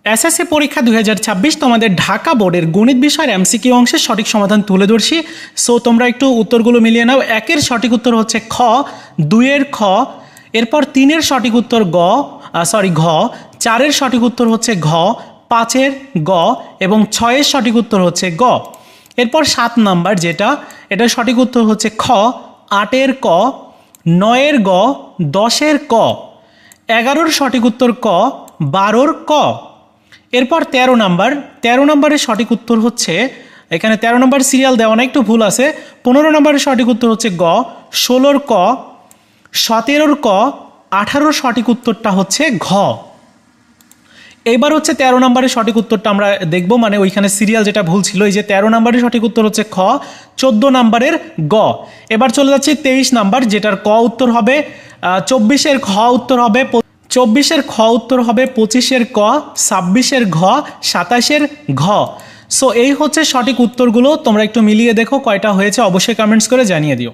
SSC পরীক্ষা 2026 তোমাদের ঢাকা বোর্ডের গণিত বিষয়ের এমসিকিউ অংশের সঠিক সমাধান তুলে ধরছি। সো তোমরা একটু উত্তরগুলো মিলিয়ে নাও। 1-এর সঠিক উত্তর হচ্ছে খ, 2-এর খ, এরপর 3-এর সঠিক উত্তর ঘ, 4-এর সঠিক উত্তর হচ্ছে ঘ, 5-এর গ এবং 6-এর সঠিক উত্তর হচ্ছে গ। এরপর 7 নাম্বার যেটা, এটার সঠিক উত্তর হচ্ছে খ, 8-এর ক, 9-এর গ, 10-এর ক, 11-এর সঠিক উত্তর ক, 12-এর ক। এরপর 13 নম্বরের সঠিক উত্তর হচ্ছে, এখানে 13 নম্বর সিরিয়াল দেওয়া না, একটু ভুল আছে। 15 নম্বরের সঠিক উত্তর হচ্ছে গ, 16-এর ক, 17-এর ক, 18-এর সঠিক উত্তরটা হচ্ছে ঘ। এবার হচ্ছে 13 নম্বরের সঠিক উত্তরটা আমরা দেখব, মানে ওইখানে সিরিয়াল যেটা ভুল ছিল। এই যে 13 নম্বরের সঠিক উত্তর হচ্ছে খ, 14 নম্বরের গ। এবার চলে যাচ্ছে 23 নাম্বার, যেটার ক উত্তর হবে, 24-এর খ উত্তর হবে, 24-এর খ উত্তর হবে, 25-এর ক, 26-এর ঘ, 27-এর ঘ। সো এই হচ্ছে সঠিক উত্তরগুলো। তোমরা একটু মিলিয়ে দেখো কয়টা হয়েছে, অবশ্যই কমেন্টস করে জানিয়ে দিও।